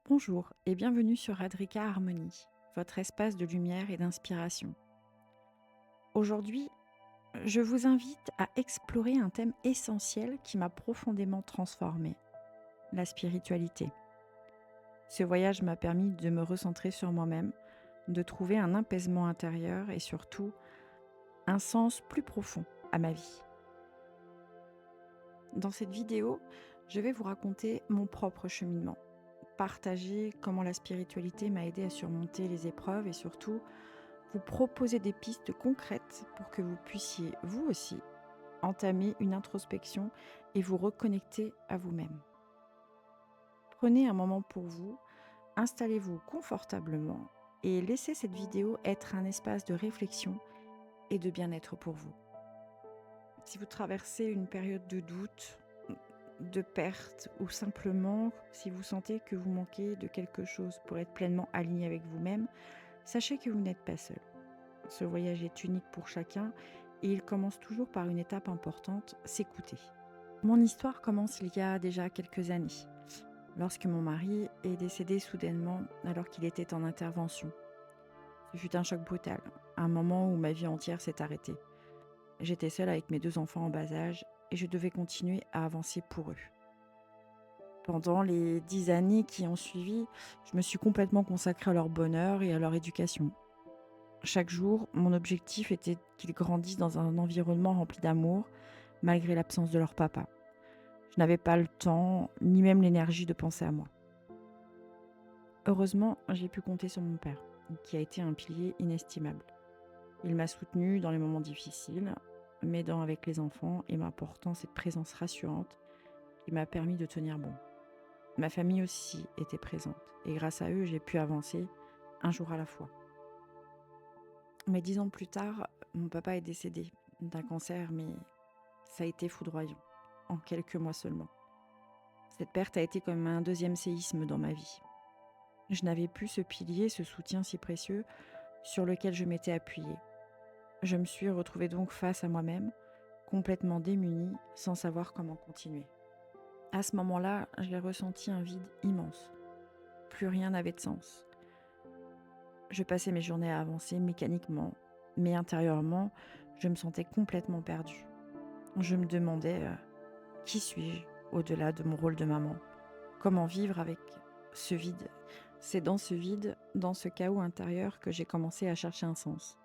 Bonjour et bienvenue sur Adrika Harmonie, votre espace de lumière et d'inspiration. Aujourd'hui, je vous invite à explorer un thème essentiel qui m'a profondément transformée, la spiritualité. Ce voyage m'a permis de me recentrer sur moi-même, de trouver un apaisement intérieur et surtout un sens plus profond à ma vie. Dans cette vidéo, je vais vous raconter mon propre cheminement, partager comment la spiritualité m'a aidé à surmonter les épreuves et surtout vous proposer des pistes concrètes pour que vous puissiez, vous aussi, entamer une introspection et vous reconnecter à vous-même. Prenez un moment pour vous, installez-vous confortablement et laissez cette vidéo être un espace de réflexion et de bien-être pour vous. Si vous traversez une période de doute, de perte ou simplement si vous sentez que vous manquez de quelque chose pour être pleinement aligné avec vous-même, sachez que vous n'êtes pas seul. Ce voyage est unique pour chacun et il commence toujours par une étape importante, s'écouter. Mon histoire commence il y a déjà quelques années, lorsque mon mari est décédé soudainement alors qu'il était en intervention. Ce fut un choc brutal, un moment où ma vie entière s'est arrêtée. J'étais seule avec mes 2 enfants en bas âge et je devais continuer à avancer pour eux. Pendant les 10 années qui ont suivi, je me suis complètement consacrée à leur bonheur et à leur éducation. Chaque jour, mon objectif était qu'ils grandissent dans un environnement rempli d'amour, malgré l'absence de leur papa. Je n'avais pas le temps, ni même l'énergie de penser à moi. Heureusement, j'ai pu compter sur mon père, qui a été un pilier inestimable. Il m'a soutenue dans les moments difficiles, m'aidant avec les enfants et m'apportant cette présence rassurante qui m'a permis de tenir bon. Ma famille aussi était présente, et grâce à eux, j'ai pu avancer un jour à la fois. Mais 10 ans plus tard, mon papa est décédé d'un cancer, mais ça a été foudroyant, en quelques mois seulement. Cette perte a été comme un deuxième séisme dans ma vie. Je n'avais plus ce pilier, ce soutien si précieux sur lequel je m'étais appuyée. Je me suis retrouvée donc face à moi-même, complètement démunie, sans savoir comment continuer. À ce moment-là, j'ai ressenti un vide immense. Plus rien n'avait de sens. Je passais mes journées à avancer mécaniquement, mais intérieurement, je me sentais complètement perdue. Je me demandais qui suis-je au-delà de mon rôle de maman? Comment vivre avec ce vide? C'est dans ce vide, dans ce chaos intérieur que j'ai commencé à chercher un sens.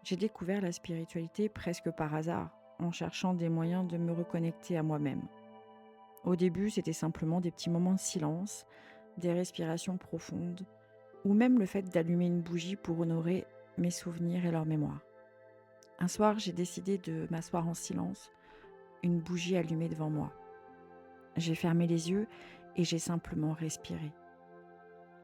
J'ai découvert la spiritualité presque par hasard, en cherchant des moyens de me reconnecter à moi-même. Au début, c'était simplement des petits moments de silence, des respirations profondes, ou même le fait d'allumer une bougie pour honorer mes souvenirs et leur mémoire. Un soir, j'ai décidé de m'asseoir en silence, une bougie allumée devant moi. J'ai fermé les yeux et j'ai simplement respiré.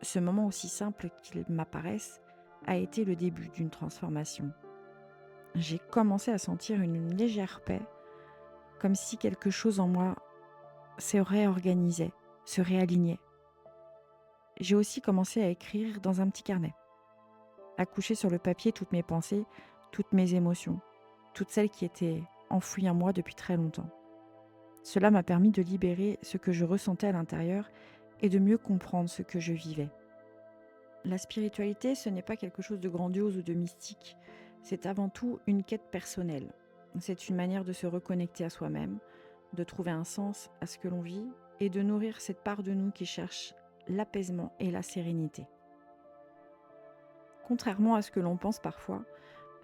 Ce moment, aussi simple qu'il m'apparaisse, a été le début d'une transformation. J'ai commencé à sentir une légère paix, comme si quelque chose en moi se réorganisait, se réalignait. J'ai aussi commencé à écrire dans un petit carnet, à coucher sur le papier toutes mes pensées, toutes mes émotions, toutes celles qui étaient enfouies en moi depuis très longtemps. Cela m'a permis de libérer ce que je ressentais à l'intérieur et de mieux comprendre ce que je vivais. La spiritualité, ce n'est pas quelque chose de grandiose ou de mystique. C'est avant tout une quête personnelle. C'est une manière de se reconnecter à soi-même, de trouver un sens à ce que l'on vit et de nourrir cette part de nous qui cherche l'apaisement et la sérénité. Contrairement à ce que l'on pense parfois,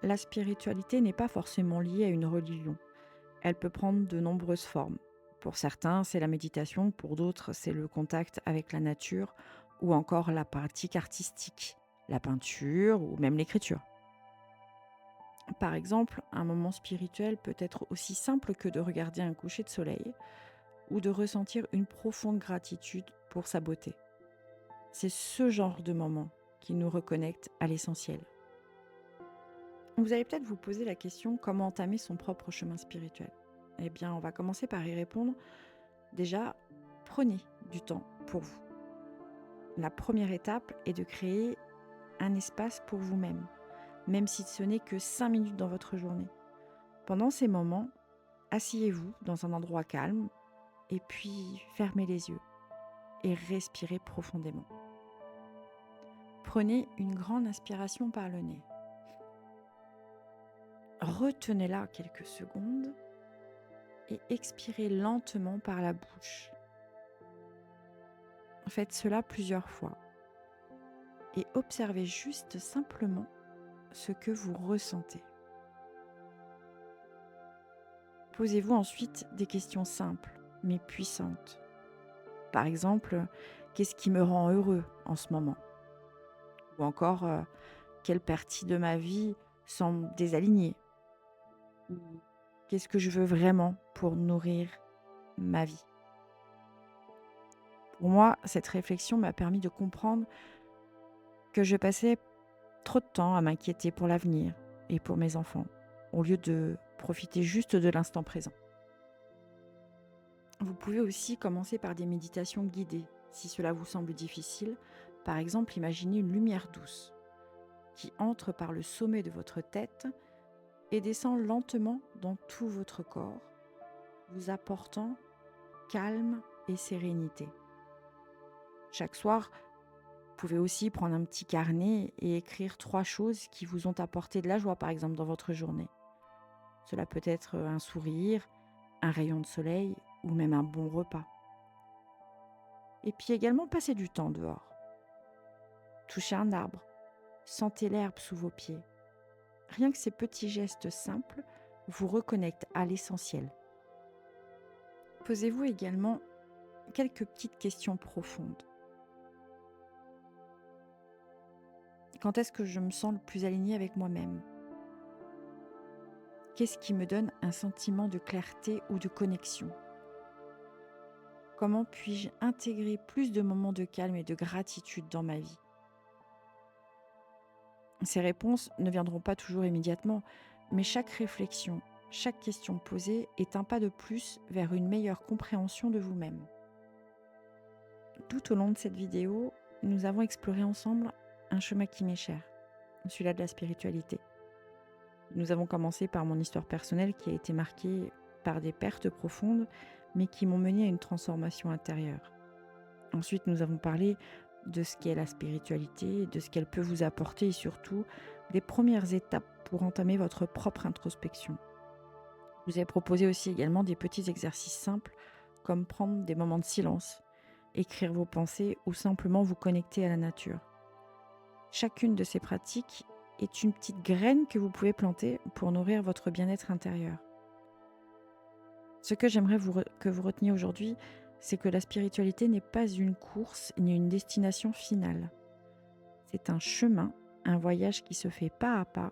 la spiritualité n'est pas forcément liée à une religion. Elle peut prendre de nombreuses formes. Pour certains, c'est la méditation, pour d'autres, c'est le contact avec la nature ou encore la pratique artistique, la peinture ou même l'écriture. Par exemple, un moment spirituel peut être aussi simple que de regarder un coucher de soleil ou de ressentir une profonde gratitude pour sa beauté. C'est ce genre de moment qui nous reconnecte à l'essentiel. Vous allez peut-être vous poser la question comment entamer son propre chemin spirituel. Eh bien, on va commencer par y répondre. Déjà, prenez du temps pour vous. La première étape est de créer un espace pour vous-même, même si ce n'est que 5 minutes dans votre journée. Pendant ces moments, asseyez-vous dans un endroit calme et puis fermez les yeux et respirez profondément. Prenez une grande inspiration par le nez. Retenez-la quelques secondes et expirez lentement par la bouche. Faites cela plusieurs fois et observez juste simplement ce que vous ressentez. Posez-vous ensuite des questions simples mais puissantes. Par exemple, qu'est-ce qui me rend heureux en ce moment? Ou encore, quelle partie de ma vie semble désalignée? Ou qu'est-ce que je veux vraiment pour nourrir ma vie? Pour moi, cette réflexion m'a permis de comprendre que je passais trop de temps à m'inquiéter pour l'avenir et pour mes enfants, au lieu de profiter juste de l'instant présent. Vous pouvez aussi commencer par des méditations guidées, si cela vous semble difficile. Par exemple, imaginez une lumière douce qui entre par le sommet de votre tête et descend lentement dans tout votre corps, vous apportant calme et sérénité. Chaque soir, vous pouvez aussi prendre un petit carnet et écrire 3 choses qui vous ont apporté de la joie, par exemple, dans votre journée. Cela peut être un sourire, un rayon de soleil ou même un bon repas. Et puis également passer du temps dehors. Toucher un arbre, sentez l'herbe sous vos pieds. Rien que ces petits gestes simples vous reconnectent à l'essentiel. Posez-vous également quelques petites questions profondes. Quand est-ce que je me sens le plus alignée avec moi-même? Qu'est-ce qui me donne un sentiment de clarté ou de connexion? Comment puis-je intégrer plus de moments de calme et de gratitude dans ma vie? Ces réponses ne viendront pas toujours immédiatement, mais chaque réflexion, chaque question posée est un pas de plus vers une meilleure compréhension de vous-même. Tout au long de cette vidéo, nous avons exploré ensemble un chemin qui m'est cher, celui-là de la spiritualité. Nous avons commencé par mon histoire personnelle qui a été marquée par des pertes profondes, mais qui m'ont mené à une transformation intérieure. Ensuite, nous avons parlé de ce qu'est la spiritualité, de ce qu'elle peut vous apporter et surtout des premières étapes pour entamer votre propre introspection. Je vous ai proposé aussi également des petits exercices simples comme prendre des moments de silence, écrire vos pensées ou simplement vous connecter à la nature. Chacune de ces pratiques est une petite graine que vous pouvez planter pour nourrir votre bien-être intérieur. Ce que j'aimerais que vous reteniez aujourd'hui, c'est que la spiritualité n'est pas une course ni une destination finale. C'est un chemin, un voyage qui se fait pas à pas,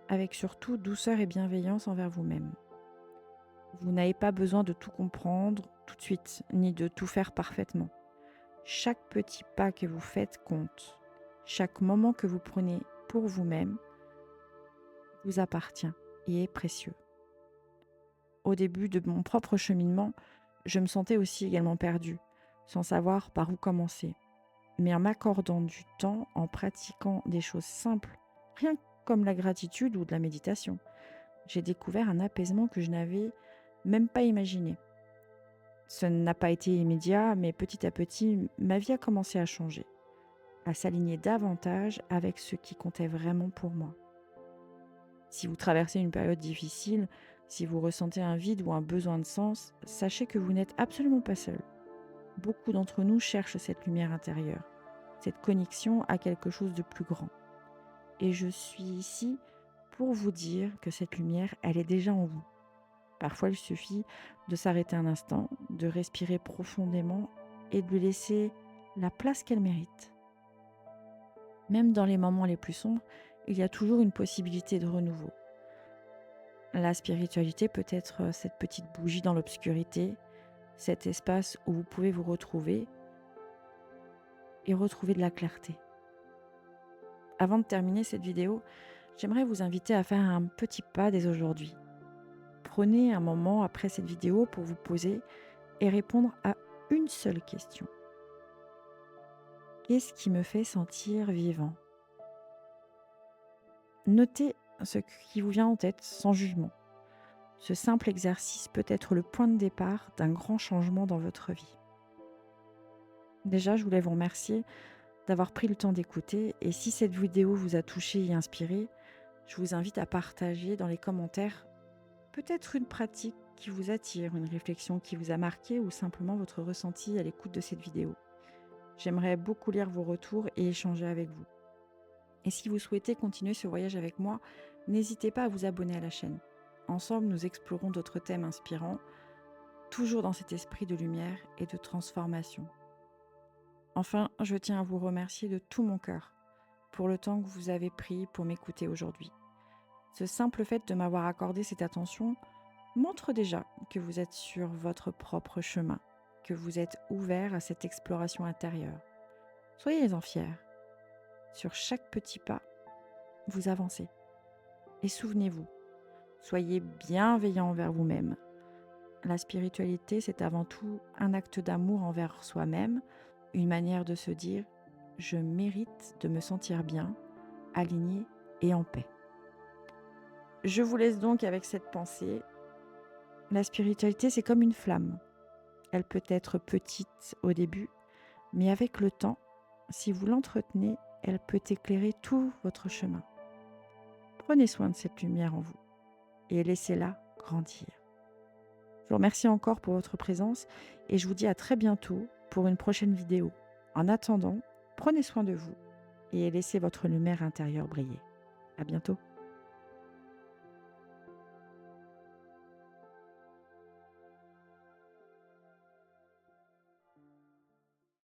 avec surtout douceur et bienveillance envers vous-même. Vous n'avez pas besoin de tout comprendre tout de suite, ni de tout faire parfaitement. Chaque petit pas que vous faites compte. Chaque moment que vous prenez pour vous-même vous appartient et est précieux. Au début de mon propre cheminement, je me sentais aussi également perdue, sans savoir par où commencer. Mais en m'accordant du temps, en pratiquant des choses simples, rien comme la gratitude ou de la méditation, j'ai découvert un apaisement que je n'avais même pas imaginé. Ce n'a pas été immédiat, mais petit à petit, ma vie a commencé à changer, à s'aligner davantage avec ce qui comptait vraiment pour moi. Si vous traversez une période difficile, si vous ressentez un vide ou un besoin de sens, sachez que vous n'êtes absolument pas seul. Beaucoup d'entre nous cherchent cette lumière intérieure, cette connexion à quelque chose de plus grand. Et je suis ici pour vous dire que cette lumière, elle est déjà en vous. Parfois, il suffit de s'arrêter un instant, de respirer profondément et de lui laisser la place qu'elle mérite. Même dans les moments les plus sombres, il y a toujours une possibilité de renouveau. La spiritualité peut être cette petite bougie dans l'obscurité, cet espace où vous pouvez vous retrouver et retrouver de la clarté. Avant de terminer cette vidéo, j'aimerais vous inviter à faire un petit pas dès aujourd'hui. Prenez un moment après cette vidéo pour vous poser et répondre à une seule question. Qu'est-ce qui me fait sentir vivant? Notez ce qui vous vient en tête sans jugement. Ce simple exercice peut être le point de départ d'un grand changement dans votre vie. Déjà, je voulais vous remercier d'avoir pris le temps d'écouter et si cette vidéo vous a touché et inspiré, je vous invite à partager dans les commentaires peut-être une pratique qui vous attire, une réflexion qui vous a marqué ou simplement votre ressenti à l'écoute de cette vidéo. J'aimerais beaucoup lire vos retours et échanger avec vous. Et si vous souhaitez continuer ce voyage avec moi, n'hésitez pas à vous abonner à la chaîne. Ensemble, nous explorons d'autres thèmes inspirants, toujours dans cet esprit de lumière et de transformation. Enfin, je tiens à vous remercier de tout mon cœur pour le temps que vous avez pris pour m'écouter aujourd'hui. Ce simple fait de m'avoir accordé cette attention montre déjà que vous êtes sur votre propre chemin, que vous êtes ouvert à cette exploration intérieure. Soyez-en fiers. Sur chaque petit pas, vous avancez. Et souvenez-vous, soyez bienveillant envers vous-même. La spiritualité, c'est avant tout un acte d'amour envers soi-même, une manière de se dire « je mérite de me sentir bien, aligné et en paix ». Je vous laisse donc avec cette pensée. La spiritualité, c'est comme une flamme. Elle peut être petite au début, mais avec le temps, si vous l'entretenez, elle peut éclairer tout votre chemin. Prenez soin de cette lumière en vous et laissez-la grandir. Je vous remercie encore pour votre présence et je vous dis à très bientôt pour une prochaine vidéo. En attendant, prenez soin de vous et laissez votre lumière intérieure briller. À bientôt.